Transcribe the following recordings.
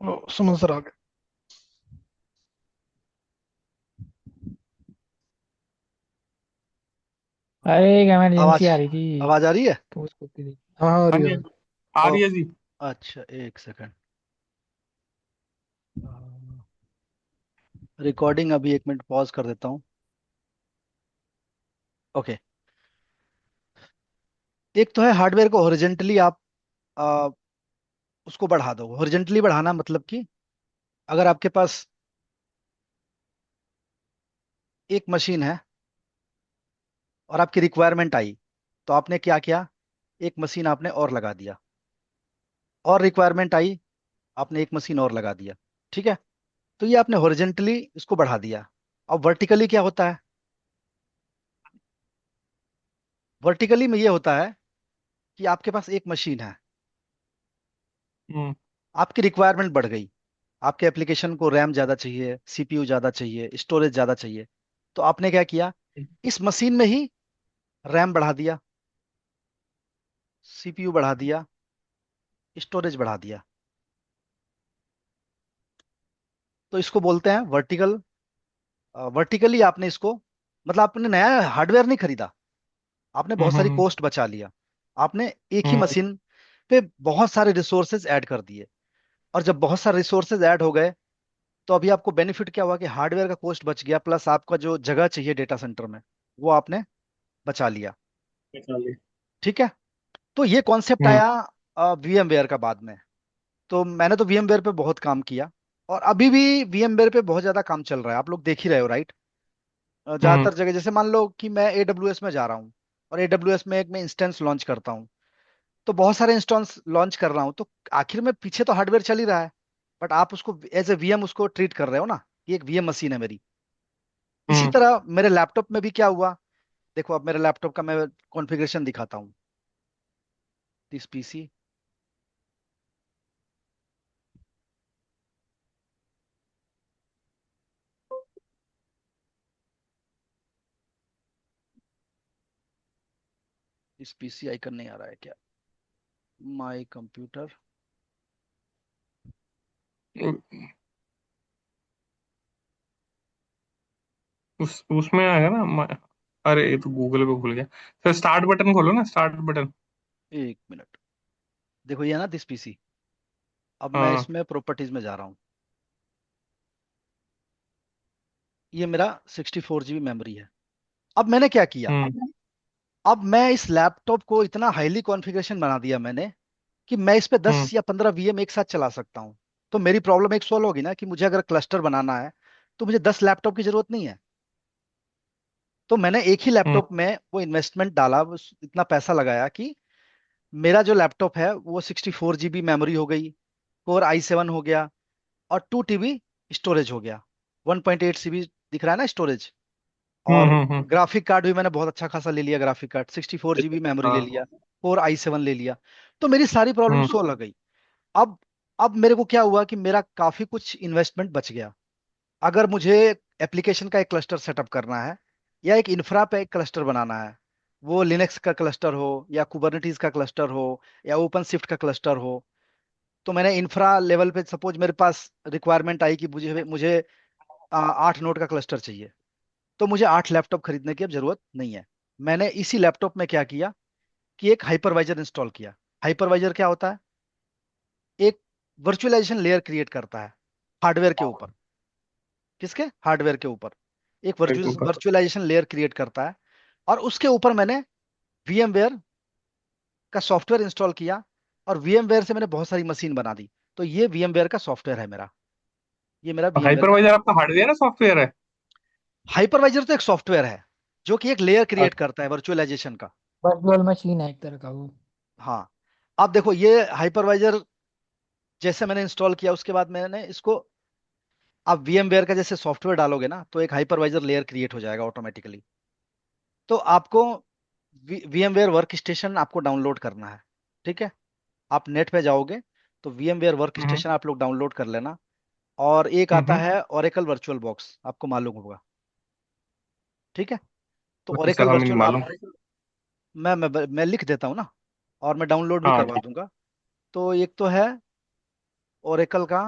समझ रहा आ गया। अरे एक इमरजेंसी आवाज आ रही थी आवाज आ रही है। तो उसको थी। हाँ हाँ, आ हाँ रही जी, है। आ ओ, रही है जी। अच्छा एक सेकंड। रिकॉर्डिंग अभी 1 मिनट पॉज कर देता हूँ। ओके। एक तो है हार्डवेयर को हॉरिजेंटली आप आ, उसको बढ़ा दो। हॉरिजेंटली बढ़ाना मतलब कि अगर आपके पास एक मशीन है और आपकी रिक्वायरमेंट आई, तो आपने क्या किया, एक मशीन आपने और लगा दिया। और रिक्वायरमेंट आई, आपने एक मशीन और लगा दिया। ठीक है। तो ये आपने हॉरिजेंटली इसको बढ़ा दिया। अब वर्टिकली क्या होता है? वर्टिकली में ये होता है कि आपके पास एक मशीन है, हम्म। आपकी रिक्वायरमेंट बढ़ गई, आपके एप्लीकेशन को रैम ज़्यादा चाहिए, सीपीयू ज़्यादा चाहिए, स्टोरेज ज़्यादा चाहिए। तो आपने क्या किया, इस मशीन में ही रैम बढ़ा दिया, सीपीयू बढ़ा दिया, स्टोरेज बढ़ा दिया। तो इसको बोलते हैं वर्टिकल। वर्टिकली आपने इसको, मतलब आपने नया हार्डवेयर नहीं खरीदा, आपने बहुत सारी हम्म। कॉस्ट बचा लिया। आपने एक ही हम्म। मशीन पे बहुत सारे रिसोर्सेज ऐड कर दिए। और जब बहुत सारे रिसोर्सेज ऐड हो गए, तो अभी आपको बेनिफिट क्या हुआ कि हार्डवेयर का कॉस्ट बच गया, प्लस आपका जो जगह चाहिए डेटा सेंटर में वो आपने बचा लिया। चलिए। ठीक है। तो ये कॉन्सेप्ट हम्म। आया वीएमवेयर का बाद में। तो मैंने तो वीएमवेयर पे बहुत काम किया, और अभी भी वीएमवेयर पे बहुत ज्यादा काम चल रहा है, आप लोग देख ही रहे हो राइट। हम्म। ज्यादातर जगह जैसे मान लो कि मैं एडब्ल्यूएस में जा रहा हूँ, और एडब्ल्यूएस में एक मैं इंस्टेंस लॉन्च करता हूँ, तो बहुत सारे इंस्टेंस लॉन्च कर रहा हूँ, तो आखिर में पीछे तो हार्डवेयर चल ही रहा है, बट आप उसको एज ए वीएम उसको ट्रीट कर रहे हो ना, ये एक वीएम मशीन है मेरी। इसी हम्म। तरह मेरे लैपटॉप में भी क्या हुआ, देखो अब मेरे लैपटॉप का मैं कॉन्फ़िगरेशन दिखाता हूँ। This PC, this PC icon नहीं आ रहा है क्या? My computer. उसमें आएगा ना अरे ये तो गूगल पे खुल गया। सर स्टार्ट बटन खोलो ना, स्टार्ट बटन। 1 मिनट। देखो ये है ना दिस पीसी। अब मैं हाँ। इसमें प्रॉपर्टीज में जा रहा हूँ। ये मेरा 64 GB मेमोरी है। अब मैंने क्या किया, हम्म। अब मैं इस लैपटॉप को इतना हाईली कॉन्फ़िगरेशन बना दिया मैंने कि मैं इस पे हम्म। 10 या 15 वीएम एक साथ चला सकता हूँ। तो मेरी प्रॉब्लम एक सॉल्व होगी ना, कि मुझे अगर क्लस्टर बनाना है तो मुझे 10 लैपटॉप की जरूरत नहीं है। तो मैंने एक ही हम्म। लैपटॉप में वो इन्वेस्टमेंट डाला, इतना पैसा लगाया कि मेरा जो लैपटॉप है वो 64 GB मेमोरी हो गई, कोर i7 हो गया, और 2 TB स्टोरेज हो गया। 1.8 CB दिख रहा है ना स्टोरेज। हम्म। और हम्म। ग्राफिक कार्ड भी मैंने बहुत अच्छा खासा ले लिया, ग्राफिक कार्ड 64 GB मेमोरी ले लिया, हाँ। कोर i7 ले लिया। तो मेरी सारी प्रॉब्लम हम्म। सॉल्व हो गई। अब अब मेरे को क्या हुआ कि मेरा काफी कुछ इन्वेस्टमेंट बच गया। अगर मुझे एप्लीकेशन का एक क्लस्टर सेटअप करना है, या एक इंफ्रा पे एक क्लस्टर बनाना है, वो लिनक्स का क्लस्टर हो, या कुबरनेटीज का क्लस्टर हो, या ओपन शिफ्ट का क्लस्टर हो, तो मैंने इंफ्रा लेवल पे सपोज मेरे पास रिक्वायरमेंट आई कि मुझे मुझे 8 नोड का क्लस्टर चाहिए, तो मुझे 8 लैपटॉप खरीदने की अब जरूरत नहीं है। मैंने इसी लैपटॉप में क्या किया कि एक हाइपरवाइजर इंस्टॉल किया। हाइपरवाइजर क्या होता है? एक वर्चुअलाइजेशन लेयर क्रिएट करता है हार्डवेयर के ऊपर। किसके? हार्डवेयर के ऊपर एक एक ऊपर। वर्चुअलाइजेशन लेयर क्रिएट करता है। और उसके ऊपर मैंने VMware का सॉफ्टवेयर इंस्टॉल किया, और VMware से मैंने बहुत सारी मशीन बना दी। तो ये VMware का सॉफ्टवेयर है मेरा, ये मेरा VMware का। हाइपरवाइजर आपका हार्डवेयर है सॉफ्टवेयर है? हाइपरवाइजर तो एक सॉफ्टवेयर है जो कि एक लेयर क्रिएट अच्छा। करता है वर्चुअलाइजेशन का। वर्चुअल मशीन है एक तरह का वो। हाँ। अब देखो ये हाइपरवाइजर जैसे मैंने इंस्टॉल किया, उसके बाद मैंने इसको, आप VMware का जैसे सॉफ्टवेयर डालोगे ना, तो एक हाइपरवाइजर लेयर क्रिएट हो जाएगा ऑटोमेटिकली। तो आपको VMware वर्क स्टेशन आपको डाउनलोड करना है। ठीक है। आप नेट पे जाओगे तो VMware वर्क हम्म। स्टेशन आप लोग डाउनलोड कर लेना। और एक आता हम्म। है ओरेकल वर्चुअल बॉक्स, आपको मालूम होगा। ठीक है। तो नहीं ओरेकल सर, हमें नहीं वर्चुअल आप, मालूम। मैं लिख देता हूँ ना, और मैं डाउनलोड भी हाँ करवा ठीक। दूंगा। तो एक तो है ओरेकल का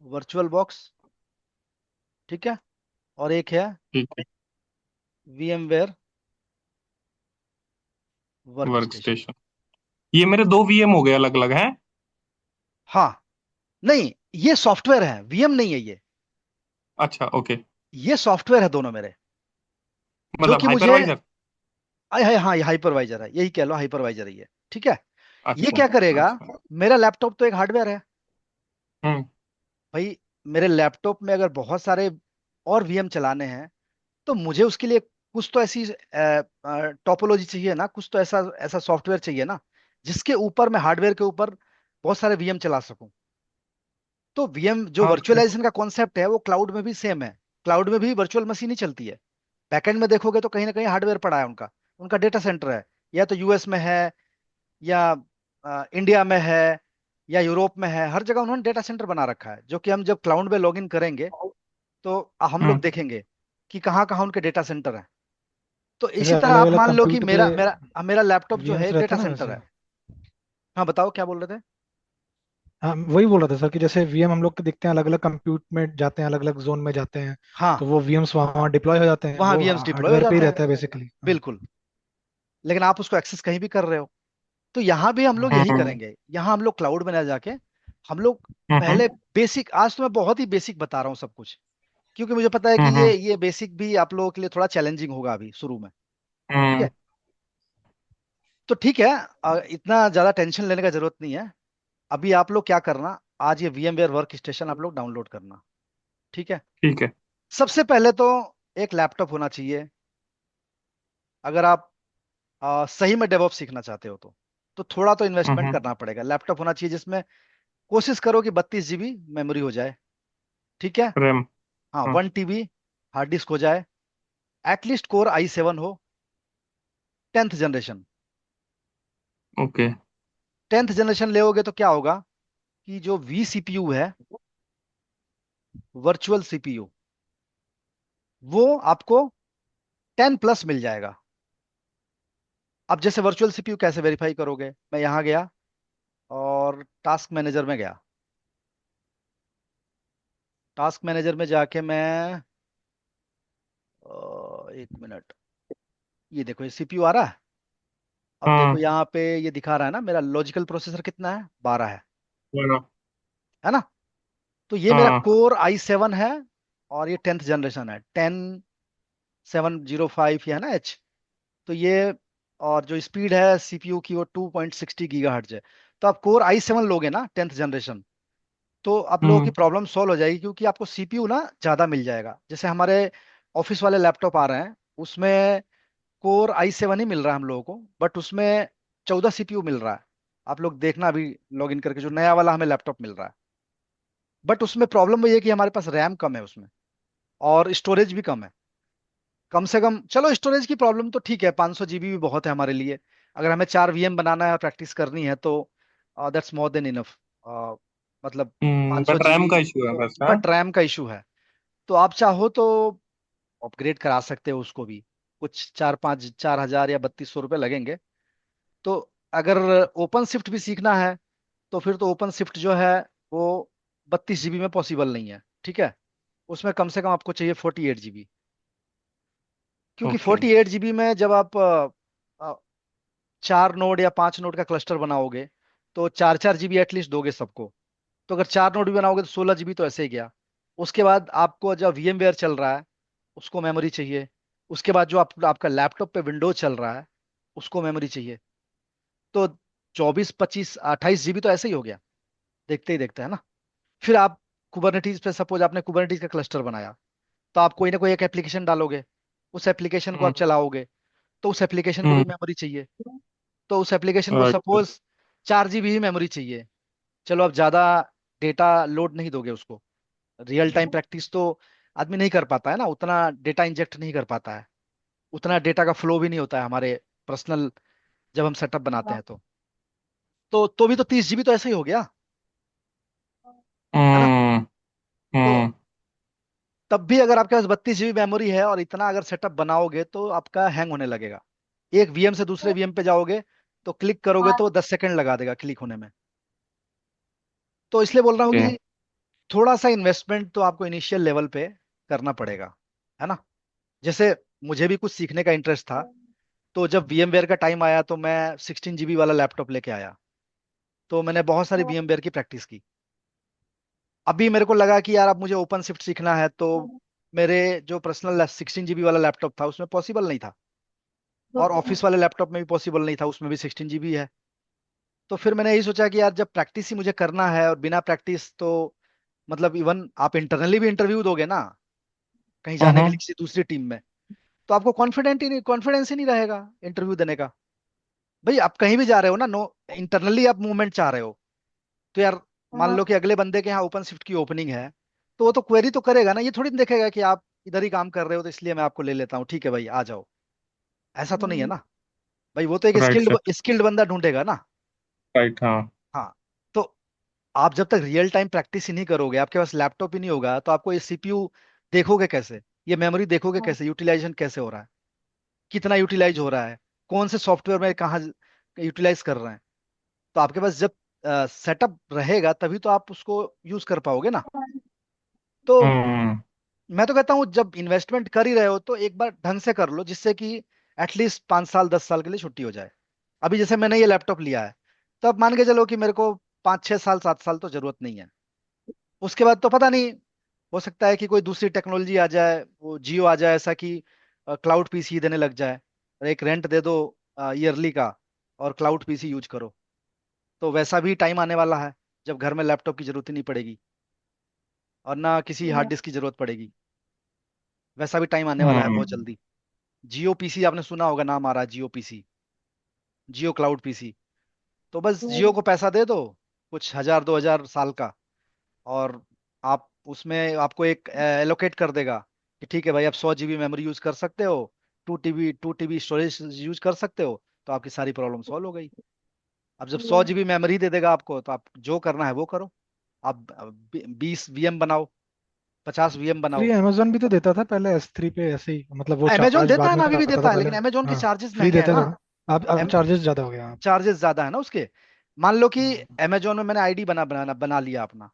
वर्चुअल बॉक्स, ठीक है, और एक है ठीक है। VMware work work station. Station. ये मेरे दो वीएम हो गए अलग अलग हैं। हाँ, नहीं, ये सॉफ्टवेयर है, वीएम नहीं है ये। अच्छा ओके। ये सॉफ्टवेयर है दोनों मेरे, जो मतलब कि मुझे, हाइपरवाइजर। हाँ, ये हाइपरवाइजर है, यही कह लो, हाइपरवाइजर ही है, ठीक है। ये अच्छा क्या करेगा, अच्छा। मेरा लैपटॉप तो एक हार्डवेयर है हम्म। भाई। मेरे लैपटॉप में अगर बहुत सारे और वीएम चलाने हैं, तो मुझे उसके लिए कुछ तो ऐसी टोपोलॉजी चाहिए ना, कुछ तो ऐसा ऐसा सॉफ्टवेयर चाहिए ना, जिसके ऊपर मैं हार्डवेयर के ऊपर बहुत सारे वीएम चला सकूं। तो वीएम जो हाँ तो वर्चुअलाइजेशन का कॉन्सेप्ट है, वो क्लाउड में भी सेम है। क्लाउड में भी वर्चुअल मशीन ही चलती है। बैकएंड में देखोगे तो कहीं ना कहीं हार्डवेयर पड़ा है उनका, उनका डेटा सेंटर है, या तो यूएस में है, या इंडिया में है, या यूरोप में है। हर जगह उन्होंने डेटा सेंटर बना रखा है, जो कि हम जब क्लाउड में लॉग इन करेंगे, तो हम लोग हम्म देखेंगे कि कहाँ कहाँ उनके डेटा सेंटर हैं। तो इसी जैसे तरह अलग आप अलग मान लो कि कंप्यूटर पे मेरा मेरा मेरा लैपटॉप जो है वीएम्स एक रहते डेटा हैं ना सेंटर वैसे। है। हाँ, बताओ क्या बोल रहे थे। हाँ वही बोल रहा था सर कि जैसे वीएम हम लोग के दिखते हैं अलग अलग कंप्यूट में जाते हैं, अलग अलग जोन में जाते हैं। हाँ, तो वो वीएम्स वहाँ डिप्लॉय हो जाते हैं, वहां वो वीएम्स डिप्लॉय हो हार्डवेयर पे ही जाते हैं, रहता है बेसिकली। हाँ। बिल्कुल। लेकिन आप उसको एक्सेस कहीं भी कर रहे हो। तो यहाँ भी हम लोग यही हम्म करेंगे, यहाँ हम लोग क्लाउड में ना जाके, हम लोग हम्म पहले बेसिक, आज तो मैं बहुत ही बेसिक बता रहा हूँ सब कुछ, क्योंकि मुझे पता है कि हम्म ये बेसिक भी आप लोगों के लिए थोड़ा चैलेंजिंग होगा अभी शुरू में। ठीक हम्म है, तो ठीक है, इतना ज्यादा टेंशन लेने का जरूरत नहीं है। अभी आप लोग क्या करना, आज ये VMware वर्क स्टेशन आप लोग डाउनलोड करना, ठीक है। ठीक है। सबसे पहले तो एक लैपटॉप होना चाहिए, अगर आप सही में डेवऑप्स सीखना चाहते हो तो थोड़ा तो इन्वेस्टमेंट हम्म। करना पड़ेगा। लैपटॉप होना चाहिए जिसमें कोशिश करो कि 32 GB मेमोरी हो जाए, ठीक है। रैम। हाँ, हाँ 1 TB हार्ड डिस्क हो जाए, एटलीस्ट Core i7 हो, 10th generation. Okay. 10th generation लेोगे तो क्या होगा कि जो vCPU है, वर्चुअल CPU, वो आपको 10+ मिल जाएगा। अब जैसे वर्चुअल CPU कैसे वेरीफाई करोगे, मैं यहाँ गया और टास्क मैनेजर में गया। टास्क मैनेजर में जाके मैं, 1 मिनट, ये देखो ये CPU आ रहा है। अब देखो हाँ यहाँ पे ये दिखा रहा है ना, मेरा लॉजिकल प्रोसेसर कितना है, 12 बड़ा। है ना। तो ये मेरा हाँ। Core i7 है, और ये 10th जनरेशन है, 10705 है ना H। तो ये, और जो स्पीड है CPU की वो 2.60 GHz है। तो आप Core i7 लोगे ना 10th जनरेशन, तो आप लोगों की हम्म प्रॉब्लम सॉल्व हो जाएगी, क्योंकि आपको CPU ना ज़्यादा मिल जाएगा। जैसे हमारे ऑफिस वाले लैपटॉप आ रहे हैं, उसमें Core i7 ही मिल रहा है हम लोगों को, बट उसमें 14 CPU मिल रहा है। आप लोग देखना अभी लॉग इन करके, जो नया वाला हमें लैपटॉप मिल रहा है। बट उसमें प्रॉब्लम ये है कि हमारे पास रैम कम है उसमें, और स्टोरेज भी कम है। कम से कम, चलो स्टोरेज की प्रॉब्लम तो ठीक है, 500 GB भी बहुत है हमारे लिए। अगर हमें 4 VM बनाना है और प्रैक्टिस करनी है, तो दैट्स मोर देन इनफ, मतलब 500 बट रैम जीबी का इशू है बस, हाँ। बट रैम का इशू है। तो आप चाहो तो अपग्रेड करा सकते हो उसको भी, कुछ 4 5 4 हजार या 3200 रुपये लगेंगे। तो अगर ओपन शिफ्ट भी सीखना है, तो फिर तो ओपन शिफ्ट जो है, वो 32 GB में पॉसिबल नहीं है, ठीक है। उसमें कम से कम आपको चाहिए 48 GB, क्योंकि ओके। 48 GB में जब आप 4 नोड या 5 नोड का क्लस्टर बनाओगे, तो 4 4 GB एटलीस्ट दोगे सबको। तो अगर 4 नोड भी बनाओगे तो 16 GB तो ऐसे ही गया। उसके बाद आपको जब VMware चल रहा है, उसको मेमोरी चाहिए। उसके बाद जो आपका लैपटॉप पे विंडोज चल रहा है, उसको मेमोरी चाहिए। तो 24 25 28 GB तो ऐसे ही हो गया, देखते ही देखते है ना। फिर आप कुबरनेटीज पे, सपोज आपने कुबरनेटीज का क्लस्टर बनाया, तो आप कोई ना कोई एक एप्लीकेशन डालोगे, उस एप्लीकेशन को हम्म आप चलाओगे, तो उस एप्लीकेशन को भी हम्म मेमोरी चाहिए। तो उस एप्लीकेशन को अच्छा। सपोज 4 GB ही मेमोरी चाहिए। चलो, अब ज्यादा डेटा लोड नहीं दोगे उसको। रियल टाइम प्रैक्टिस तो आदमी नहीं कर पाता है ना, उतना डेटा इंजेक्ट नहीं कर पाता है, उतना डेटा का फ्लो भी नहीं होता है हमारे पर्सनल, जब हम सेटअप बनाते हैं तो भी तो 30 GB तो ऐसे ही हो गया, है ना। हम्म तो हम्म तब भी अगर आपके पास 32 GB मेमोरी है और इतना अगर सेटअप बनाओगे, तो आपका हैंग होने लगेगा। एक VM से दूसरे VM पे जाओगे, तो क्लिक करोगे तो 10 सेकंड लगा देगा क्लिक होने में। तो इसलिए बोल रहा हूँ ओके। कि थोड़ा सा इन्वेस्टमेंट तो आपको इनिशियल लेवल पे करना पड़ेगा, है ना। जैसे मुझे भी कुछ सीखने का इंटरेस्ट था, तो जब VMware का टाइम आया तो मैं 16 GB वाला लैपटॉप लेके आया। तो मैंने बहुत सारी VMware की प्रैक्टिस की। अभी मेरे को लगा कि यार अब मुझे ओपन शिफ्ट सीखना है, तो मेरे जो पर्सनल 16 GB वाला लैपटॉप था उसमें पॉसिबल नहीं था, और ऑफिस वाले लैपटॉप में भी पॉसिबल नहीं था, उसमें भी 16 GB है। तो फिर मैंने यही सोचा कि यार जब प्रैक्टिस ही मुझे करना है, और बिना प्रैक्टिस तो मतलब इवन आप इंटरनली भी इंटरव्यू दोगे ना कहीं जाने के लिए हम्म। किसी दूसरी टीम में, तो आपको कॉन्फिडेंस ही नहीं रहेगा इंटरव्यू देने का। भाई आप कहीं भी जा रहे हो ना, नो, इंटरनली आप मूवमेंट चाह रहे हो, तो यार मान लो कि अगले बंदे के यहाँ ओपन शिफ्ट की ओपनिंग है, तो वो तो क्वेरी तो करेगा ना, ये थोड़ी ना देखेगा कि आप इधर ही काम कर रहे हो तो इसलिए मैं आपको ले लेता हूँ, ठीक है भाई आ जाओ। ऐसा तो नहीं है ना। भाई वो तो एक राइट स्किल्ड सर। स्किल्ड बंदा ढूंढेगा ना। राइट, हाँ। हाँ। तो आप जब तक रियल टाइम प्रैक्टिस ही नहीं करोगे, आपके पास लैपटॉप ही नहीं होगा, तो आपको ये CPU देखोगे कैसे, ये मेमोरी देखोगे कैसे, यूटिलाइजेशन कैसे हो रहा है, कितना यूटिलाइज हो रहा है, कौन से सॉफ्टवेयर में कहाँ यूटिलाइज कर रहे हैं। तो आपके पास जब सेटअप रहेगा तभी तो आप उसको यूज कर पाओगे ना। तो हम्म। मैं तो कहता हूँ जब इन्वेस्टमेंट कर ही रहे हो तो एक बार ढंग से कर लो, जिससे कि एटलीस्ट 5 साल 10 साल के लिए छुट्टी हो जाए। अभी जैसे मैंने ये लैपटॉप लिया है, तो अब मान के चलो कि मेरे को 5 6 साल 7 साल तो जरूरत नहीं है। उसके बाद तो पता नहीं, हो सकता है कि कोई दूसरी टेक्नोलॉजी आ जाए, वो जियो आ जाए ऐसा कि क्लाउड PC देने लग जाए, और एक रेंट दे दो ईयरली का, और क्लाउड PC यूज करो। तो वैसा भी टाइम आने वाला है जब घर में लैपटॉप की जरूरत ही नहीं पड़ेगी, और ना किसी हार्ड डिस्क की जरूरत पड़ेगी। वैसा भी टाइम आने वाला है बहुत हम्म। जल्दी। जियो PC आपने सुना होगा, नाम आ रहा है जियो PC, जियो क्लाउड PC। तो बस जियो को पैसा दे दो, कुछ 1000 2000 साल का, और आप उसमें आपको एक एलोकेट कर देगा कि ठीक है भाई आप 100 GB मेमोरी यूज कर सकते हो, 2 TB स्टोरेज यूज कर सकते हो, तो आपकी सारी प्रॉब्लम सॉल्व हो गई। अब जब 100 GB मेमोरी दे देगा आपको, तो आप जो करना है वो करो। आप 20 VM बनाओ, 50 VM फ्री बनाओ। अमेजोन भी तो देता था पहले S3 पे ऐसे ही, मतलब वो अमेजोन चार्ज देता बाद है में ना, अभी भी काटता था देता है, पहले। लेकिन अमेजोन के हाँ, चार्जेस फ्री महंगे हैं देता ना। था। अब चार्जेस ज्यादा हो गया। हाँ। चार्जेस ज्यादा है ना उसके। मान लो कि हाँ। अमेजोन में मैंने आईडी बना लिया अपना,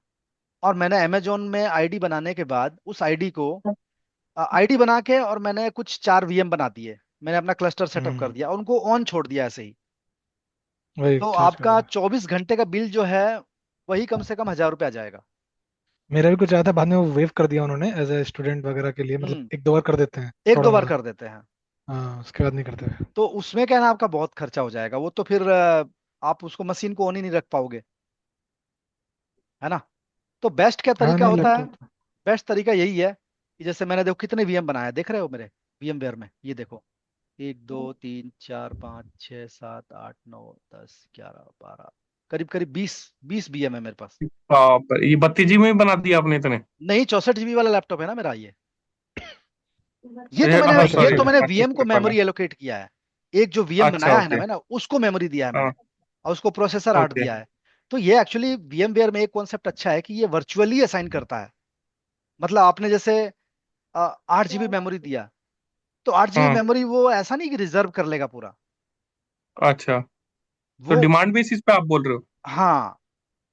और मैंने अमेजोन में आईडी बनाने के बाद उस आईडी को आईडी बना के, और मैंने कुछ 4 VM बना दिए, मैंने अपना क्लस्टर सेटअप कर हम्म। दिया, उनको ऑन छोड़ दिया ऐसे ही। वही तो चार्ज कर आपका दिया। 24 घंटे का बिल जो है वही कम से कम 1000 रुपये आ जाएगा। मेरा भी कुछ आया था, बाद में वो वेव कर दिया उन्होंने एज ए स्टूडेंट वगैरह के लिए, मतलब हम्म। एक दो बार कर देते हैं एक थोड़ा दो बार मोड़ा। कर देते हैं। हाँ, उसके बाद नहीं करते। तो उसमें क्या है ना, आपका बहुत खर्चा हो जाएगा, वो तो फिर आप उसको मशीन को ऑन ही नहीं रख पाओगे, है ना। तो बेस्ट क्या हाँ तरीका नहीं, होता है, लैपटॉप। बेस्ट तरीका यही है कि जैसे मैंने देखो कितने VM बनाया, देख रहे हो मेरे VMware में, ये देखो, 1 2 3 4 5 6 7 8 9 10 11 12, करीब करीब 20 20 VM है मेरे पास। बाप रे, ये 32 जी में ही बना दिया आपने इतने? नहीं, 64 GB वाला लैपटॉप है ना मेरा ये। ये अच्छा, सॉरी, तो मैंने अच्छा। VM को 32 वाला। मेमोरी एलोकेट किया है। एक जो VM अच्छा, बनाया है ना ओके। मैंने, उसको मेमोरी दिया है मैंने, हाँ। और उसको प्रोसेसर आर्ट ओके। दिया है। तो ये एक्चुअली VMware में एक कॉन्सेप्ट अच्छा है कि ये वर्चुअली असाइन करता है। मतलब आपने जैसे 8 GB मेमोरी दिया, तो 8 GB हाँ। मेमोरी वो ऐसा नहीं कि रिजर्व कर लेगा पूरा। अच्छा, तो वो, डिमांड बेसिस पे आप बोल रहे हो? हाँ,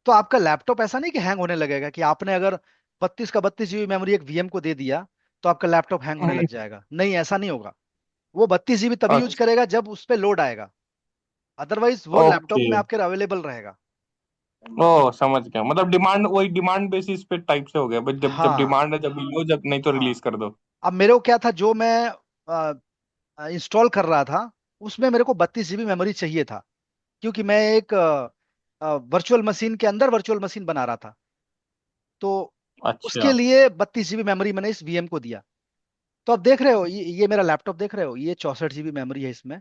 तो आपका लैपटॉप ऐसा नहीं कि हैंग होने लगेगा कि आपने अगर 32 का 32 GB मेमोरी एक VM को दे दिया तो आपका लैपटॉप हैंग होने लग हम्म। जाएगा, नहीं ऐसा नहीं होगा। वो 32 GB तभी यूज अच्छा। करेगा जब उस पे लोड आएगा, अदरवाइज वो लैपटॉप ओके। में आपके अवेलेबल रहेगा। ओ, समझ गया, मतलब डिमांड, वही डिमांड बेसिस पे टाइप से हो गया, बट जब जब हाँ। डिमांड है जब लो, जब नहीं तो हाँ। रिलीज कर दो। अब मेरे को क्या था, जो मैं इंस्टॉल कर रहा था उसमें मेरे को 32 GB मेमोरी चाहिए था, क्योंकि मैं एक वर्चुअल मशीन के अंदर वर्चुअल मशीन बना रहा था। तो अच्छा। उसके लिए 32 GB मेमोरी मैंने इस VM को दिया। तो अब देख रहे हो, ये मेरा लैपटॉप देख रहे हो, ये 64 GB मेमोरी है इसमें,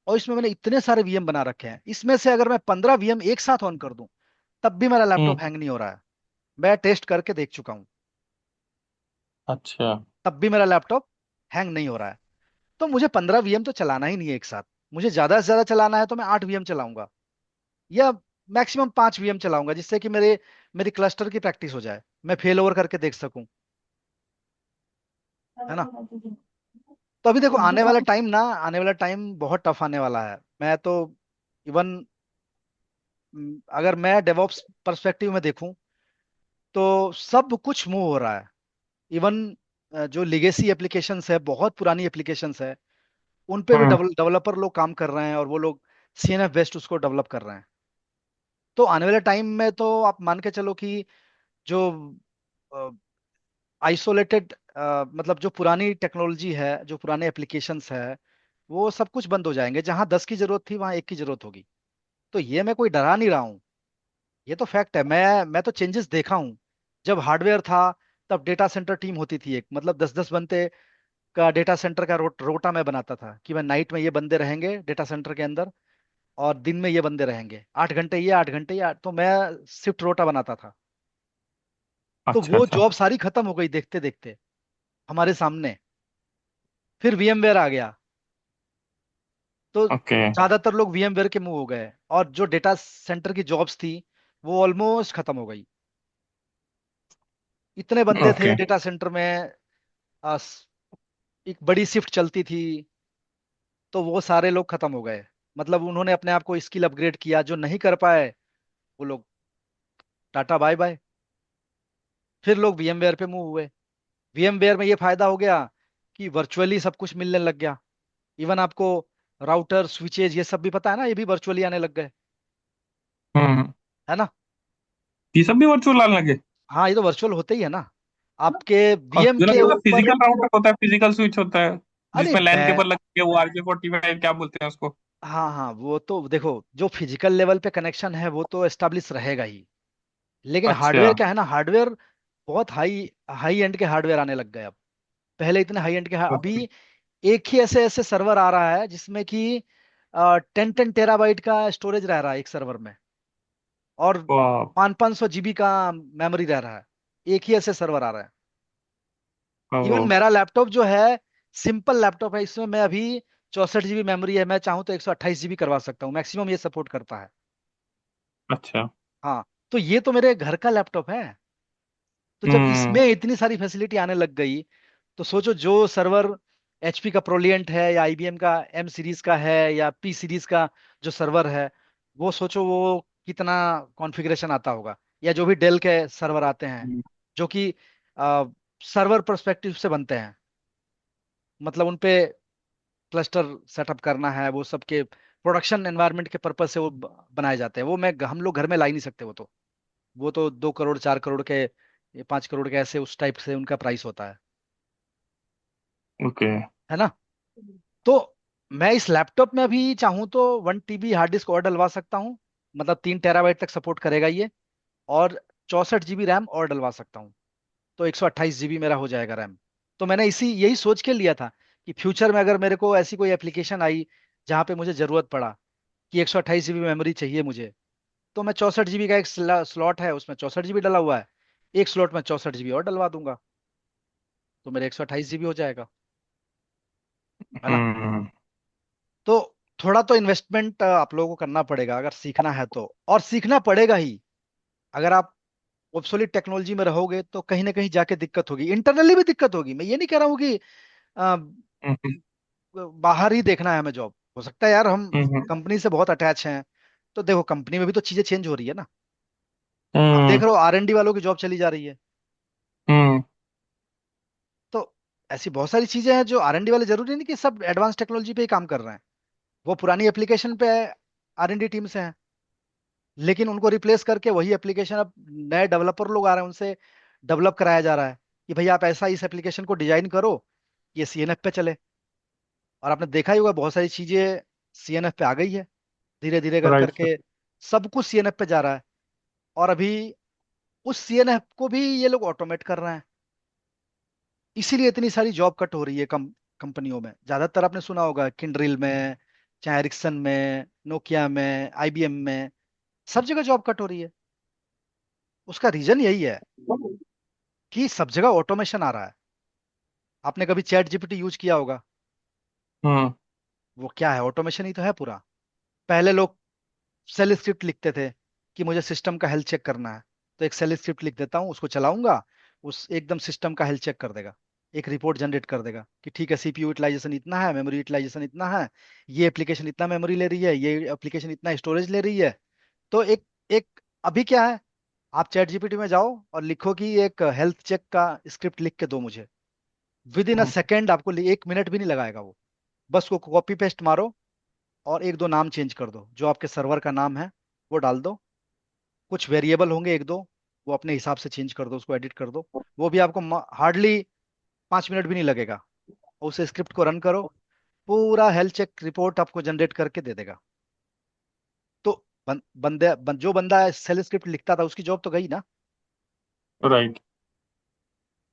और इसमें मैंने इतने सारे VM बना रखे हैं, इसमें से अगर मैं 15 VM एक साथ ऑन कर दूं तब भी मेरा हम्म। लैपटॉप हैंग नहीं हो रहा है। मैं टेस्ट करके देख चुका हूं, अच्छा। तब भी मेरा लैपटॉप हैंग नहीं हो रहा है। तो मुझे 15 VM तो चलाना ही नहीं है एक साथ। मुझे ज्यादा से ज्यादा चलाना है तो मैं 8 VM चलाऊंगा, या मैक्सिमम 5 VM चलाऊंगा, जिससे कि मेरी क्लस्टर की प्रैक्टिस हो जाए, मैं फेल ओवर करके देख सकूं, है ना। तो अभी देखो आने वाला टाइम बहुत टफ आने वाला है। मैं तो इवन अगर मैं डेवॉप्स पर्सपेक्टिव में देखूं, तो सब कुछ मूव हो रहा है। इवन जो लिगेसी एप्लीकेशंस है, बहुत पुरानी एप्लीकेशंस है, उन पे भी हम्म। डेवलपर लोग काम कर रहे हैं, और वो लोग सीएनएफ बेस्ड उसको डेवलप कर रहे हैं। तो आने वाले टाइम में तो आप मान के चलो कि जो आइसोलेटेड, मतलब जो पुरानी टेक्नोलॉजी है, जो पुराने एप्लीकेशंस है, वो सब कुछ बंद हो जाएंगे। जहां 10 की जरूरत थी वहां एक की जरूरत होगी। तो ये मैं कोई डरा नहीं रहा हूँ, ये तो फैक्ट है। मैं तो चेंजेस देखा हूँ। जब हार्डवेयर था तब डेटा सेंटर टीम होती थी एक, मतलब 10-10 बंदे का डेटा सेंटर का रोटा मैं बनाता था कि मैं नाइट में ये बंदे रहेंगे डेटा सेंटर के अंदर, और दिन में ये बंदे रहेंगे, 8 घंटे ये 8 घंटे ये, तो मैं शिफ्ट रोटा बनाता था। तो अच्छा वो अच्छा। जॉब सारी खत्म हो गई देखते देखते हमारे सामने। फिर वीएमवेयर आ गया, तो ओके ज्यादातर लोग वीएमवेयर के मुंह हो गए, और जो डेटा सेंटर की जॉब्स थी वो ऑलमोस्ट खत्म हो गई। इतने बंदे थे ओके। डेटा सेंटर में, आ, स- एक बड़ी शिफ्ट चलती थी, तो वो सारे लोग खत्म हो गए। मतलब उन्होंने अपने आप को स्किल अपग्रेड किया, जो नहीं कर पाए वो लोग टाटा बाय बाय। फिर लोग वीएमवेयर पे मूव हुए। वीएमवेयर में ये फायदा हो गया कि वर्चुअली सब कुछ मिलने लग गया। इवन आपको राउटर स्विचेज ये सब भी पता है ना, ये भी वर्चुअली आने लग गए, हम्म। है ना। ये सब भी वर्चुअल आने लगे? हाँ, ये तो वर्चुअल होते ही है ना, आपके और वीएम मुझे के लगा था ऊपर। फिजिकल राउटर होता है, फिजिकल स्विच होता है, अरे जिसमें लैन मैं केबल लगी है, वो RJ45 क्या बोलते हैं उसको। हाँ हाँ, वो तो देखो, जो फिजिकल लेवल पे कनेक्शन है वो तो एस्टेब्लिश रहेगा ही। लेकिन अच्छा। हार्डवेयर क्या है ना, हार्डवेयर बहुत हाई हाई एंड के हार्डवेयर आने लग गए अब। पहले इतने हाई एंड के ओके। अभी एक ही ऐसे ऐसे सर्वर आ रहा है जिसमें कि 10-10 टेराबाइट का स्टोरेज रह रहा है एक सर्वर में, और वाह। 500-500 जीबी का मेमोरी रह रहा है। एक ही ऐसे सर्वर आ रहा है। इवन वाह। मेरा लैपटॉप जो है, सिंपल लैपटॉप है, इसमें मैं अभी 64 जीबी मेमोरी है, मैं चाहूँ तो 128 जीबी करवा सकता हूँ, मैक्सिमम ये सपोर्ट करता है। अच्छा। हाँ, तो ये तो मेरे घर का लैपटॉप है। तो जब इसमें हम्म। इतनी सारी फैसिलिटी आने लग गई, तो सोचो जो सर्वर एचपी का प्रोलिएंट है, या आईबीएम का एम सीरीज का है, या पी सीरीज का जो सर्वर है, वो सोचो वो कितना कॉन्फ़िगरेशन आता होगा। या जो भी डेल के सर्वर आते हैं, जो कि सर्वर पर्सपेक्टिव से बनते हैं, मतलब उनपे क्लस्टर सेटअप करना है, वो सबके प्रोडक्शन एनवायरनमेंट के पर्पज से वो बनाए जाते हैं। वो मैं हम लोग घर में ला ही नहीं सकते। वो तो 2 करोड़ 4 करोड़ के, ये 5 करोड़ के, ऐसे उस टाइप से उनका प्राइस होता ओके। है ना। तो मैं इस लैपटॉप में अभी चाहूँ तो 1 TB हार्ड डिस्क और डलवा सकता हूँ, मतलब 3 टेराबाइट तक सपोर्ट करेगा ये, और 64 जीबी रैम और डलवा सकता हूँ, तो 128 जीबी मेरा हो जाएगा रैम। तो मैंने इसी यही सोच के लिया था कि फ्यूचर में अगर मेरे को ऐसी कोई एप्लीकेशन आई जहाँ पे मुझे जरूरत पड़ा कि 128 जीबी मेमोरी चाहिए मुझे, तो मैं 64 जीबी का एक स्लॉट है, उसमें 64 जीबी डला हुआ है, एक स्लॉट में 64 जीबी और डलवा दूंगा, तो मेरे 128 जीबी हो जाएगा, है ना। हम्म। तो थोड़ा तो इन्वेस्टमेंट आप लोगों को करना पड़ेगा अगर सीखना है तो, और सीखना पड़ेगा ही। अगर आप ऑब्सोलीट टेक्नोलॉजी में रहोगे तो कहीं ना कहीं जाके दिक्कत होगी, इंटरनली भी दिक्कत होगी। मैं ये नहीं कह रहा हूँ कि अ, हम्म। बाहर ही देखना है हमें जॉब, हो सकता है यार हम हम्म। कंपनी से बहुत अटैच हैं, तो देखो कंपनी में भी तो चीजें चेंज हो रही है ना। आप देख हम्म। रहे हो आरएनडी वालों की जॉब चली जा रही है। हम्म। तो ऐसी बहुत सारी चीजें हैं जो आरएनडी वाले, जरूरी नहीं कि सब एडवांस टेक्नोलॉजी पे ही काम कर रहे हैं। वो पुरानी एप्लीकेशन पे आरएनडी टीम से हैं, लेकिन उनको रिप्लेस करके वही एप्लीकेशन अब नए डेवलपर लोग आ रहे हैं, उनसे डेवलप कराया जा रहा है कि भाई आप ऐसा इस एप्लीकेशन को डिजाइन करो, ये सीएनएफ पे चले। और आपने देखा ही होगा बहुत सारी चीजें सीएनएफ पे आ गई है, धीरे धीरे कर राइट सर। करके सब कुछ सीएनएफ पे जा रहा है। और अभी उस सीएनएफ को भी ये लोग ऑटोमेट कर रहे हैं, इसीलिए इतनी सारी जॉब कट हो रही है कंपनियों में। ज्यादातर आपने सुना होगा किंड्रिल में, चाहे एरिक्सन में, नोकिया में, आईबीएम में, सब जगह जॉब कट हो रही है। उसका रीजन यही है कि सब जगह ऑटोमेशन आ रहा है। आपने कभी चैट जीपीटी यूज किया होगा, हम्म। वो क्या है, ऑटोमेशन ही तो है पूरा। पहले लोग सेल स्क्रिप्ट लिखते थे कि मुझे सिस्टम का हेल्थ चेक करना है, तो एक सेल स्क्रिप्ट लिख देता हूँ, उसको चलाऊंगा, उस एकदम सिस्टम का हेल्थ चेक कर देगा, एक रिपोर्ट जनरेट कर देगा कि ठीक है सीपीयू यूटिलाइजेशन इतना है, मेमोरी यूटिलाइजेशन इतना है, ये एप्लीकेशन इतना मेमोरी ले रही है, ये एप्लीकेशन इतना स्टोरेज ले रही है। तो एक एक अभी क्या है, आप चैट जीपीटी में जाओ और लिखो कि एक हेल्थ चेक का स्क्रिप्ट लिख के दो मुझे। With in a hmm, second, आपको 1 मिनट भी नहीं लगाएगा वो। बस को कॉपी पेस्ट मारो और एक दो नाम चेंज कर दो, जो आपके सर्वर का नाम है वो डाल दो। कुछ वेरिएबल होंगे एक दो, वो अपने हिसाब से चेंज कर दो, उसको एडिट कर दो। वो भी आपको हार्डली 5 मिनट भी नहीं लगेगा। उस स्क्रिप्ट को रन करो, पूरा हेल्थ चेक रिपोर्ट आपको जनरेट करके दे देगा। तो जो बंदा सेल स्क्रिप्ट लिखता था उसकी जॉब तो गई ना। राइट।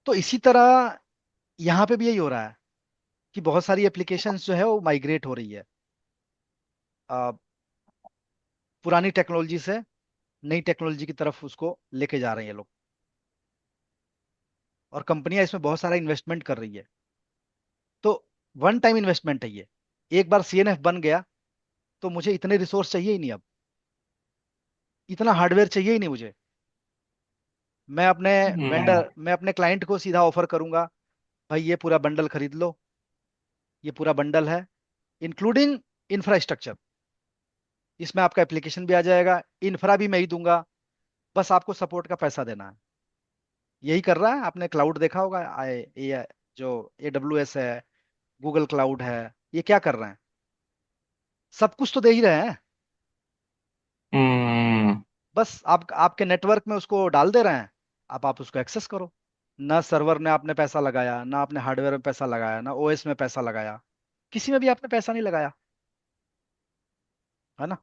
तो इसी तरह यहाँ पे भी यही हो रहा है कि बहुत सारी एप्लीकेशंस जो है वो माइग्रेट हो रही है अ, पुरानी टेक्नोलॉजी से नई टेक्नोलॉजी की तरफ उसको लेके जा रहे हैं ये लोग। और कंपनियां इसमें बहुत सारा इन्वेस्टमेंट कर रही है। तो वन टाइम इन्वेस्टमेंट है ये। एक बार सीएनएफ बन गया तो मुझे इतने रिसोर्स चाहिए ही नहीं अब, इतना हार्डवेयर चाहिए ही नहीं मुझे। हम्म मैं अपने क्लाइंट को सीधा ऑफर करूंगा, भाई ये पूरा बंडल खरीद लो, ये पूरा बंडल है इंक्लूडिंग इंफ्रास्ट्रक्चर। इसमें आपका एप्लीकेशन भी आ जाएगा, इंफ्रा भी मैं ही दूंगा, बस आपको सपोर्ट का पैसा देना है। यही कर रहा है। आपने क्लाउड देखा होगा, जो AWS है, गूगल क्लाउड है, ये क्या कर रहे हैं? सब कुछ तो दे ही रहे हैं। हम्म बस आप आपके नेटवर्क में उसको डाल दे रहे हैं, आप उसको एक्सेस करो। ना सर्वर में आपने पैसा लगाया, ना आपने हार्डवेयर में पैसा लगाया, ना ओएस में पैसा लगाया, किसी में भी आपने पैसा नहीं लगाया, है ना।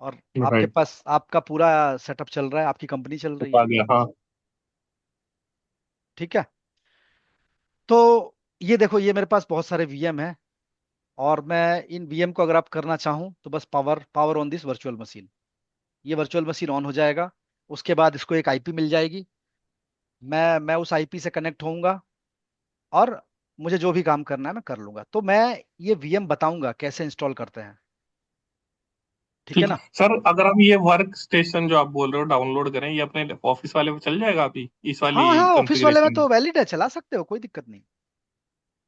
और आपके राइट। पास आपका पूरा सेटअप चल रहा है, आपकी कंपनी चल रही आ है। गया, हाँ। ठीक है। तो ये देखो, ये मेरे पास बहुत सारे वीएम हैं, और मैं इन वीएम को अगर आप करना चाहूँ तो बस power power on this virtual machine, ये वर्चुअल मशीन ऑन हो जाएगा। उसके बाद इसको एक आईपी मिल जाएगी। मैं उस आईपी से कनेक्ट होऊंगा, और मुझे जो भी काम करना है मैं कर लूंगा। तो मैं ये वीएम बताऊंगा कैसे इंस्टॉल करते हैं। ठीक है ठीक ना। है सर, अगर हम ये वर्क स्टेशन जो आप बोल रहे हो डाउनलोड करें, ये अपने ऑफिस वाले पे चल जाएगा अभी, इस वाली हाँ हाँ, ऑफिस वाले में कॉन्फ़िगरेशन में? तो वैलिड है, चला सकते हो, कोई दिक्कत नहीं।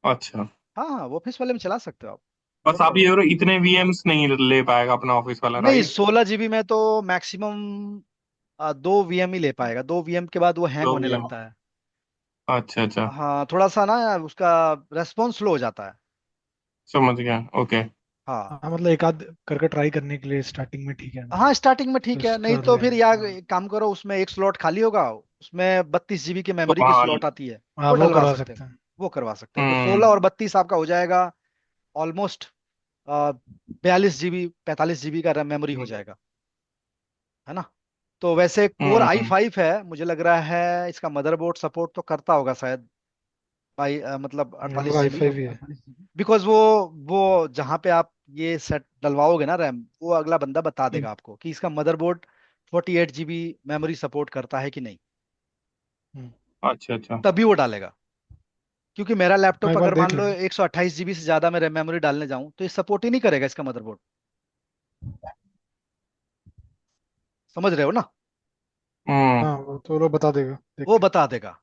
अच्छा। हाँ हाँ, वो ऑफिस वाले में चला सकते हो आप। बस आप ये इतने वीएम्स नहीं ले पाएगा अपना ऑफिस वाला, नहीं, राइट? 16 जीबी में तो मैक्सिमम 2 वीएम ही ले पाएगा। 2 वीएम के बाद वो हैंग दो होने वीएम। लगता है। अच्छा अच्छा। हाँ, थोड़ा सा ना उसका रेस्पॉन्स स्लो हो जाता है। समझ गया, ओके। हाँ हाँ मतलब एक आध करके ट्राई करने के लिए स्टार्टिंग में ठीक है, हाँ, स्टार्टिंग में ठीक है, जस्ट नहीं कर तो फिर लेंगे। यार हाँ एक काम करो, उसमें एक स्लॉट खाली होगा, उसमें 32 जीबी की तो मेमोरी की हाँ। स्लॉट आती है, हाँ वो वो डलवा करवा सकते हो। सकते हैं। वो करवा सकते हो, तो हम्म 16 और 32 आपका हो जाएगा ऑलमोस्ट 42 जीबी 45 जीबी का मेमोरी हो जाएगा, है ना। तो वैसे कोर आई हम्म फाइव है, मुझे लग रहा है इसका मदरबोर्ड सपोर्ट तो करता होगा शायद, भाई मतलब अड़तालीस वाई जीबी फाई भी है। बिकॉज वो जहाँ पे आप ये सेट डलवाओगे ना रैम, वो अगला बंदा बता हम्म, देगा आपको कि इसका मदरबोर्ड 48 जीबी मेमोरी सपोर्ट करता है कि नहीं, हम्म। अच्छा अच्छा। तभी वो डालेगा। क्योंकि मेरा हाँ लैपटॉप एक बार अगर देख मान लो लेंगे। 128 जीबी से ज्यादा मैं मेमोरी डालने जाऊं तो ये सपोर्ट ही नहीं करेगा इसका मदरबोर्ड। समझ रहे हो ना। हम्म हाँ वो तो लोग बता देगा देख वो के। बता देगा।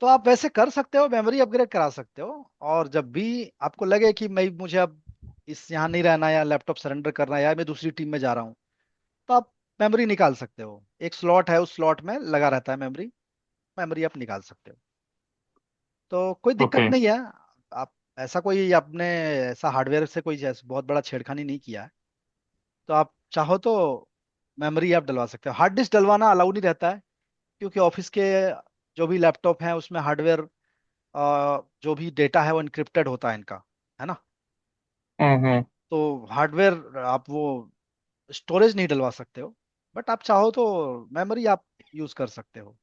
तो आप वैसे कर सकते हो, मेमोरी अपग्रेड करा सकते हो। और जब भी आपको लगे कि मैं मुझे अब इस यहाँ नहीं रहना, या लैपटॉप सरेंडर करना है, या मैं दूसरी टीम में जा रहा हूँ, तो आप मेमोरी निकाल सकते हो। एक स्लॉट है, उस स्लॉट में लगा रहता है मेमोरी, मेमोरी आप निकाल सकते हो। तो कोई दिक्कत ओके। नहीं है। आप ऐसा कोई आपने ऐसा हार्डवेयर से कोई जैसे बहुत बड़ा छेड़खानी नहीं किया है। तो आप चाहो तो मेमोरी आप डलवा सकते हो। हार्ड डिस्क डलवाना अलाउ नहीं रहता है, क्योंकि ऑफिस के जो भी लैपटॉप हैं उसमें हार्डवेयर, जो भी डेटा है वो इनक्रिप्टेड होता है इनका, है ना। हम्म। तो हार्डवेयर आप वो स्टोरेज नहीं डलवा सकते हो। बट आप चाहो तो मेमोरी आप यूज कर सकते हो।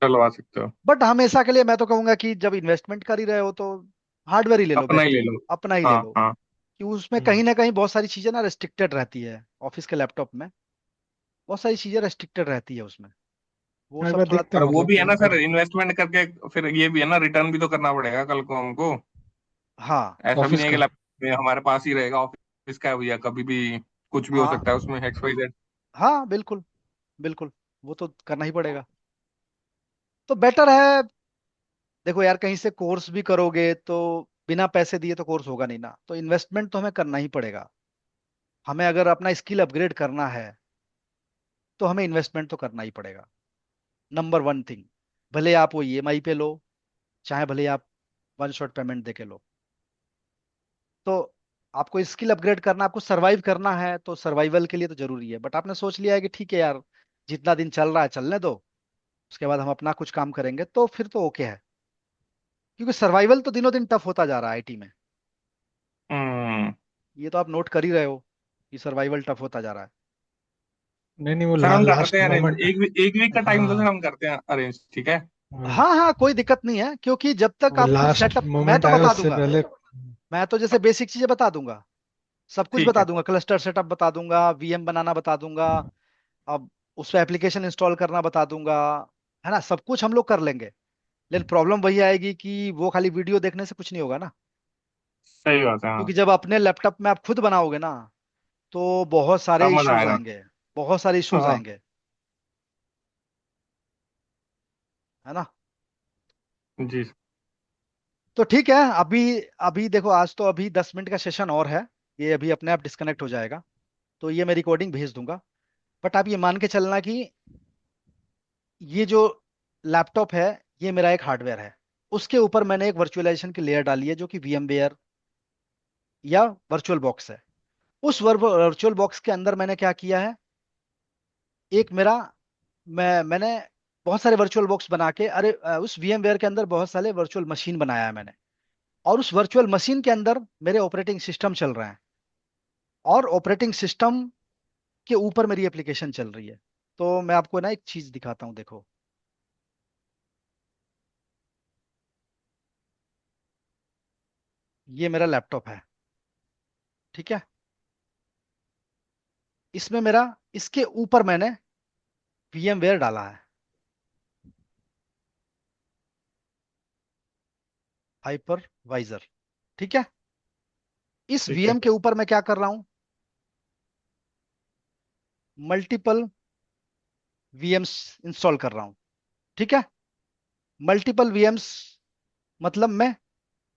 डलवा सकते हो। बट हमेशा के लिए मैं तो कहूंगा कि जब इन्वेस्टमेंट कर ही रहे हो तो हार्डवेयर ही ले लो, अपना ही बेस्ट। ले लो। अपना ही ले हाँ लो। हाँ। कि उसमें हम्म। कहीं ना कहीं बहुत सारी चीजें ना रेस्ट्रिक्टेड रहती है, ऑफिस के लैपटॉप में बहुत सारी चीजें रेस्ट्रिक्टेड रहती है उसमें। वो हाँ एक सब बार थोड़ा। देखते पर हैं वो मतलब भी है ना एक सर, बार इन्वेस्टमेंट करके फिर ये भी है ना, रिटर्न भी तो करना पड़ेगा कल को हमको। हाँ ऐसा भी ऑफिस नहीं है कि का। लैपटॉप में हमारे पास ही रहेगा, ऑफिस का है भैया, कभी भी कुछ भी हो हाँ सकता है उसमें, एक्स वाई जेड। हाँ, बिल्कुल बिल्कुल, वो तो करना ही पड़ेगा। तो बेटर है। देखो यार, कहीं से कोर्स भी करोगे तो बिना पैसे दिए तो कोर्स होगा नहीं ना, तो इन्वेस्टमेंट तो हमें करना ही पड़ेगा। हमें अगर अपना स्किल अपग्रेड करना है तो हमें इन्वेस्टमेंट तो करना ही पड़ेगा। नंबर वन थिंग, भले आप वो ईएमआई पे लो, चाहे भले आप वन शॉट पेमेंट दे के लो। तो आपको स्किल अपग्रेड करना, आपको सरवाइव करना है, तो सर्वाइवल के लिए तो जरूरी है। बट आपने सोच लिया है कि ठीक है यार, जितना दिन चल रहा है चलने दो, उसके बाद हम अपना कुछ काम करेंगे, तो फिर तो ओके है। क्योंकि सर्वाइवल तो दिनों दिन टफ होता जा रहा है आईटी में। हम्म। ये तो आप नोट कर ही रहे हो कि सर्वाइवल टफ होता जा रहा है। नहीं नहीं, वो सर हम करते लास्ट हैं अरेंज, मोमेंट। एक वीक का टाइम दो सर, हाँ, हम करते हैं अरेंज, ठीक है। वही। हाँ हाँ, कोई दिक्कत नहीं है, क्योंकि जब तक वो आप खुद लास्ट सेटअप, मैं मोमेंट तो आया बता उससे दूंगा। पहले। मैं तो जैसे बेसिक चीजें बता दूंगा, सब कुछ ठीक बता है। दूंगा, क्लस्टर सेटअप बता दूंगा, वीएम बनाना बता दूंगा, अब उस पर एप्लीकेशन इंस्टॉल करना बता दूंगा, है ना, सब कुछ हम लोग कर लेंगे। लेकिन प्रॉब्लम वही आएगी कि वो खाली वीडियो देखने से कुछ नहीं होगा ना। सही बात है, हाँ। क्योंकि जब अपने लैपटॉप में आप खुद बनाओगे ना, तो बहुत सारे तब मजा इश्यूज आएगा। आएंगे, बहुत सारे इश्यूज हाँ। आएंगे, है ना। जी। तो ठीक है, अभी अभी देखो, आज तो अभी 10 मिनट का सेशन और है, ये अभी अपने आप डिस्कनेक्ट हो जाएगा, तो ये मैं रिकॉर्डिंग भेज दूंगा। बट आप ये मान के चलना कि ये जो लैपटॉप है, ये मेरा एक हार्डवेयर है, उसके ऊपर मैंने एक वर्चुअलाइजेशन की लेयर डाली है जो कि VMware या वर्चुअल बॉक्स है। उस वर्चुअल बॉक्स के अंदर मैंने क्या किया है, एक मेरा, मैंने बहुत सारे वर्चुअल बॉक्स बना के, अरे उस VMware के अंदर बहुत सारे वर्चुअल मशीन बनाया है मैंने, और उस वर्चुअल मशीन के अंदर मेरे ऑपरेटिंग सिस्टम चल रहे हैं, और ऑपरेटिंग सिस्टम के ऊपर मेरी एप्लीकेशन चल रही है। तो मैं आपको ना एक चीज दिखाता हूँ, देखो। ये मेरा लैपटॉप है, ठीक है। इसमें मेरा, इसके ऊपर मैंने VMware डाला है, हाइपरवाइजर, ठीक है। इस ठीक है। VM के ऊपर मैं क्या कर रहा हूं, मल्टीपल VMs इंस्टॉल कर रहा हूं, ठीक है। मल्टीपल VMs मतलब मैं,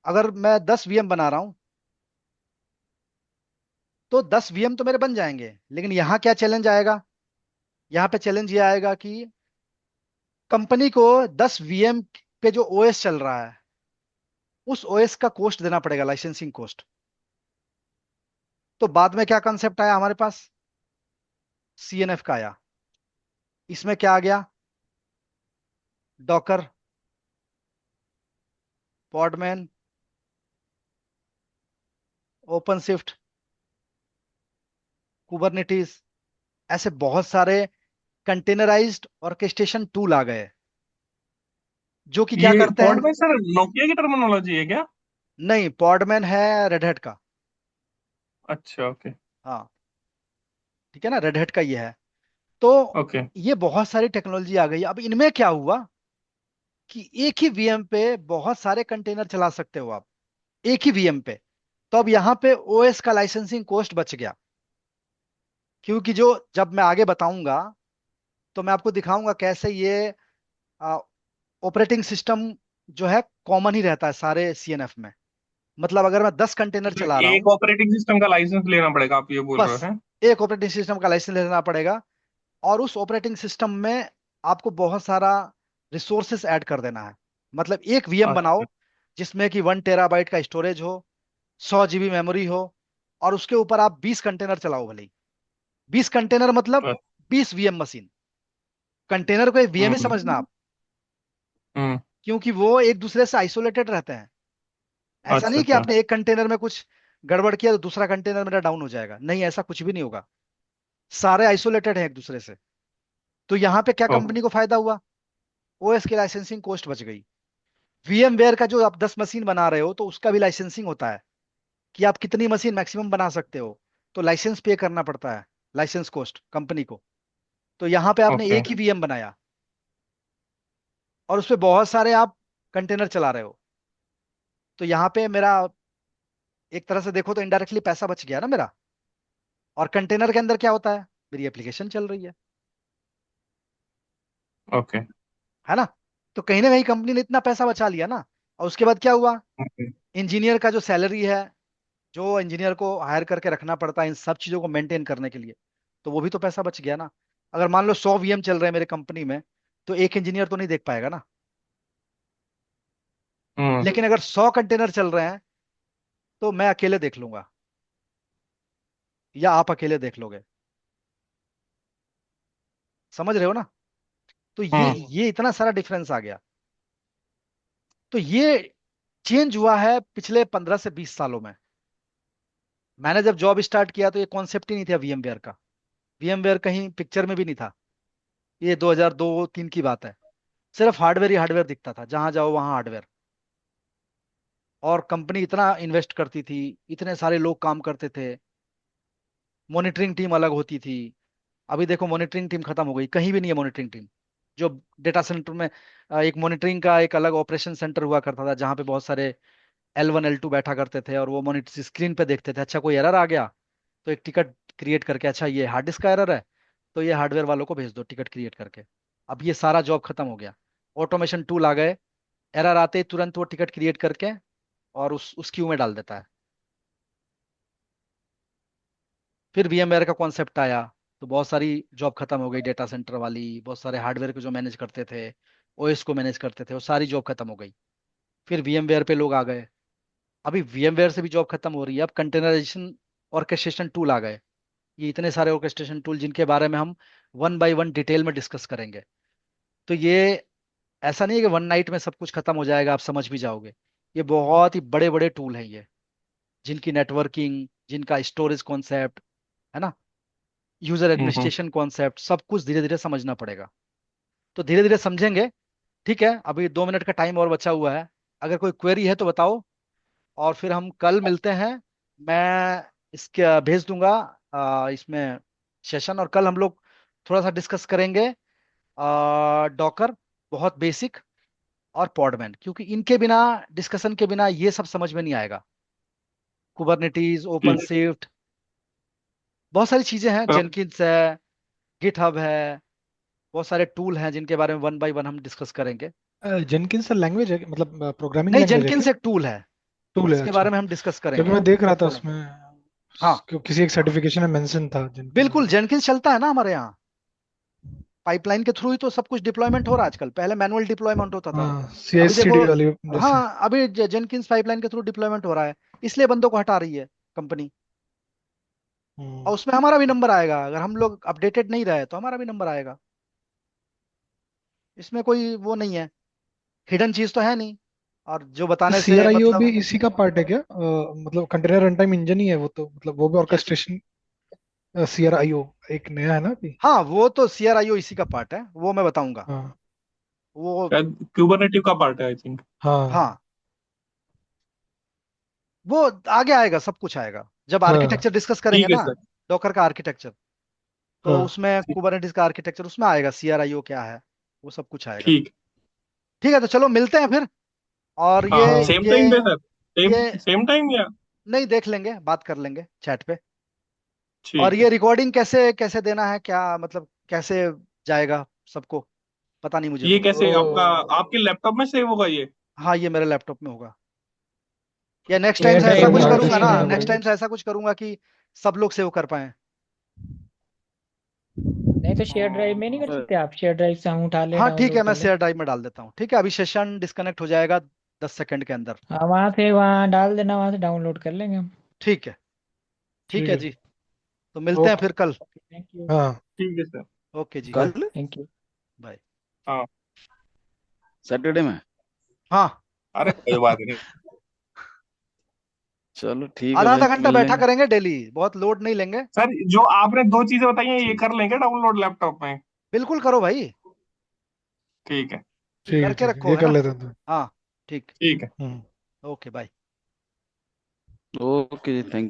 अगर मैं 10 VM बना रहा हूं, तो 10 VM तो मेरे बन जाएंगे, लेकिन यहाँ क्या चैलेंज आएगा, यहाँ पे चैलेंज ये आएगा कि कंपनी को 10 VM पे जो OS चल रहा है, उस OS का कॉस्ट देना पड़ेगा, लाइसेंसिंग कॉस्ट। तो बाद में क्या कंसेप्ट आया हमारे पास, CNF का आया। इसमें क्या आ गया, डॉकर, पॉडमैन, ओपन शिफ्ट, कुबरनेटिस, ऐसे बहुत सारे कंटेनराइज्ड ऑर्केस्ट्रेशन टूल आ गए, जो कि क्या ये करते हैं। पॉड में सर नोकिया की टर्मिनोलॉजी है क्या? नहीं, पॉडमैन है रेड का। अच्छा, ओके। हाँ, ठीक है ना, रेड का ये है। तो ओके। ये बहुत सारी टेक्नोलॉजी आ गई। अब इनमें क्या हुआ कि एक ही VM पे बहुत सारे कंटेनर चला सकते हो आप, एक ही VM पे। तो अब यहाँ पे OS का लाइसेंसिंग कॉस्ट बच गया, क्योंकि जो, जब मैं आगे बताऊंगा तो मैं आपको दिखाऊंगा कैसे ये ऑपरेटिंग सिस्टम जो है कॉमन ही रहता है सारे CNF में। मतलब अगर मैं 10 कंटेनर तो चला रहा हूँ, एक ऑपरेटिंग सिस्टम का लाइसेंस लेना पड़ेगा, आप ये बोल बस रहे हैं? एक ऑपरेटिंग सिस्टम का लाइसेंस लेना पड़ेगा, और उस ऑपरेटिंग सिस्टम में आपको बहुत सारा रिसोर्सेस ऐड कर देना है। मतलब एक VM बनाओ अच्छा। जिसमें कि 1 TB का स्टोरेज हो, 100 GB मेमोरी हो, और उसके ऊपर आप 20 कंटेनर चलाओ भले ही। 20 कंटेनर मतलब अच्छा। 20 VM मशीन। कंटेनर को एक VM ही समझना हम्म। आप, हम्म। क्योंकि वो एक दूसरे से आइसोलेटेड रहते हैं। ऐसा अच्छा नहीं कि अच्छा। आपने एक कंटेनर में कुछ गड़बड़ किया तो दूसरा कंटेनर मेरा डाउन हो जाएगा, नहीं, ऐसा कुछ भी नहीं होगा। सारे आइसोलेटेड हैं एक दूसरे से। तो यहाँ पे क्या ओके। कंपनी को फायदा हुआ, OS की लाइसेंसिंग कॉस्ट बच गई। VMware का जो आप 10 मशीन बना रहे हो, तो उसका भी लाइसेंसिंग होता है कि आप कितनी मशीन मैक्सिमम बना सकते हो, तो लाइसेंस पे करना पड़ता है, लाइसेंस कॉस्ट कंपनी को। तो यहाँ पे आपने ओके। एक ही VM बनाया, और उसपे बहुत सारे आप कंटेनर चला रहे हो, तो यहाँ पे मेरा, एक तरह से देखो तो इनडायरेक्टली पैसा बच गया ना मेरा। और कंटेनर के अंदर क्या होता है, मेरी एप्लीकेशन चल रही ओके। है ना। तो कहीं ना कहीं कंपनी ने इतना पैसा बचा लिया ना। और उसके बाद क्या हुआ, ओके। इंजीनियर का जो सैलरी है, जो इंजीनियर को हायर करके रखना पड़ता है इन सब चीजों को मेंटेन करने के लिए, तो वो भी तो पैसा बच गया ना। अगर मान लो 100 VM चल रहे हैं मेरे कंपनी में, तो एक इंजीनियर तो नहीं देख पाएगा ना। हम्म। लेकिन अगर 100 कंटेनर चल रहे हैं तो मैं अकेले देख लूंगा, या आप अकेले देख लोगे। समझ रहे हो ना। तो ये हम्म। ये इतना सारा डिफरेंस आ गया। तो ये चेंज हुआ है पिछले 15 से 20 सालों में। मैंने जब जॉब स्टार्ट किया तो ये कॉन्सेप्ट ही नहीं था वीएमवेयर का। वीएमवेयर कहीं पिक्चर में भी नहीं था। ये 2002-3 की बात है। सिर्फ हार्डवेयर ही हार्डवेयर दिखता था, जहां जाओ वहां हार्डवेयर। और कंपनी इतना इन्वेस्ट करती थी, इतने सारे लोग काम करते थे, मॉनिटरिंग टीम अलग होती थी। अभी देखो मॉनिटरिंग टीम खत्म हो गई, कहीं भी नहीं है मॉनिटरिंग टीम। जो डेटा सेंटर में एक मॉनिटरिंग का एक अलग ऑपरेशन सेंटर हुआ करता था, जहां पे बहुत सारे L1 L2 बैठा करते थे, और वो मॉनिटर स्क्रीन पे देखते थे। अच्छा कोई एरर आ गया तो एक टिकट क्रिएट करके, अच्छा ये हार्ड डिस्क का एरर है तो ये हार्डवेयर वालों को भेज दो टिकट क्रिएट करके। अब ये सारा जॉब खत्म हो गया। ऑटोमेशन टूल आ गए, एरर आते ही तुरंत वो टिकट क्रिएट करके और उस क्यू में डाल देता है। फिर VMware का कॉन्सेप्ट आया, तो बहुत सारी जॉब खत्म हो गई, डेटा सेंटर वाली, बहुत सारे हार्डवेयर को जो मैनेज करते थे, ओएस को मैनेज करते थे, वो सारी जॉब खत्म हो गई। फिर VMware पे लोग आ गए। अभी VMware से भी जॉब खत्म हो रही है, अब कंटेनराइजेशन ऑर्केस्ट्रेशन टूल आ गए। ये इतने सारे ऑर्केस्ट्रेशन टूल जिनके बारे में हम वन बाय वन डिटेल में डिस्कस करेंगे। तो ये ऐसा नहीं है कि वन नाइट में सब कुछ खत्म हो जाएगा, आप समझ भी जाओगे। ये बहुत ही बड़े बड़े टूल हैं ये, जिनकी नेटवर्किंग, जिनका स्टोरेज कॉन्सेप्ट, है ना, यूजर हम्म। एडमिनिस्ट्रेशन कॉन्सेप्ट, सब कुछ धीरे धीरे समझना पड़ेगा। तो धीरे धीरे समझेंगे। ठीक है, अभी 2 मिनट का टाइम और बचा हुआ है। अगर कोई क्वेरी है तो बताओ, और फिर हम कल मिलते हैं। मैं इसके भेज दूंगा इसमें सेशन, और कल हम लोग थोड़ा सा डिस्कस करेंगे डॉकर, बहुत बेसिक, और पॉडमैन, क्योंकि इनके बिना, डिस्कशन के बिना ये सब समझ में नहीं आएगा। कुबरनेटीज, ओपन ठीक। शिफ्ट, बहुत सारी चीजें हैं, तो जेनकिंस है, गिटहब है, बहुत सारे टूल हैं जिनके बारे में वन बाय वन हम डिस्कस करेंगे। जेनकिंस लैंग्वेज है मतलब प्रोग्रामिंग नहीं, लैंग्वेज है जेनकिंस क्या? एक टूल है, टूल है, इसके अच्छा। बारे में हम डिस्कस क्योंकि करेंगे। मैं देख रहा था उसमें हाँ, किसी एक सर्टिफिकेशन में मेंशन था जेनकिंस। बिल्कुल जेनकिंस चलता है ना हमारे यहाँ। पाइपलाइन के थ्रू ही तो सब कुछ डिप्लॉयमेंट हो रहा है आजकल, पहले मैनुअल डिप्लॉयमेंट होता था। हाँ, सी आई अभी सी देखो, डी वाली जैसे। हाँ अभी जेनकिंस पाइपलाइन के थ्रू डिप्लॉयमेंट हो रहा है, इसलिए बंदों को हटा रही है कंपनी। और हम्म। उसमें हमारा भी नंबर आएगा, अगर हम लोग अपडेटेड नहीं रहे तो हमारा भी नंबर आएगा। इसमें कोई वो नहीं है, हिडन चीज तो है नहीं। और जो बताने सी से आर आई ओ भी मतलब, इसी का पार्ट है क्या? मतलब कंटेनर रन टाइम इंजन ही है वो तो, मतलब वो भी क्या चीज? ऑर्केस्ट्रेशन। सी आर आई ओ एक नया है ना अभी। हाँ वो तो CRIO इसी का पार्ट है, वो मैं बताऊंगा। हाँ। वो, शायद क्यूबरनेटिव का पार्ट है, आई थिंक। हाँ। हाँ वो आगे आएगा, सब कुछ आएगा जब हाँ। आर्किटेक्चर डिस्कस करेंगे ठीक है ना। सर। डॉकर का आर्किटेक्चर, तो हाँ। उसमें कुबरनेटिस का आर्किटेक्चर उसमें आएगा, CRIO क्या है, वो सब कुछ आएगा। ठीक। ठीक है, तो चलो मिलते हैं फिर। और हाँ, हाँ। सेम ये टाइम पे सर, सेम ये सेम टाइम या? नहीं, देख लेंगे, बात कर लेंगे चैट पे। और ठीक है। ये रिकॉर्डिंग कैसे कैसे देना है, क्या मतलब कैसे जाएगा सबको, पता नहीं मुझे ये तो। कैसे आपका, तो आपके लैपटॉप में सेव होगा ये? हाँ ये मेरे लैपटॉप में होगा। या नेक्स्ट टाइम शेयर से अच्छा, ऐसा ड्राइव वो कुछ में हार्ड करूंगा डिस्क ना, में भेजना देना नेक्स्ट पड़ेगा। टाइम से ऐसा कुछ करूंगा कि सब लोग सेव कर पाए। नहीं तो शेयर ड्राइव में नहीं कर सकते आप? शेयर ड्राइव से हम उठा ले, हाँ ठीक डाउनलोड है, कर मैं ले। शेयर ड्राइव में डाल देता हूँ। ठीक है, अभी सेशन डिस्कनेक्ट हो जाएगा 10 सेकंड के अंदर। हाँ, वहां से वहाँ डाल देना, वहां से डाउनलोड कर लेंगे हम। ठीक है। ठीक ठीक है है। जी, तो मिलते हैं ओके। फिर कल। Thank you. हाँ। ठीक है सर। ओके जी, बाय। कल थैंक यू। बाय। हाँ। सैटरडे में। हाँ, अरे कोई बात नहीं। चलो ठीक है आधा भाई, आधा घंटा मिल बैठा लेंगे। करेंगे डेली, बहुत लोड नहीं लेंगे। सर जो आपने दो चीजें बताई हैं ये ठीक। कर लेंगे डाउनलोड लैपटॉप में? बिल्कुल करो भाई, ठीक है। करके ठीक है, रखो, ये है कर ना। लेते हैं तो। हाँ ठीक। ठीक है। हम्म। Okay bye. ओके जी, थैंक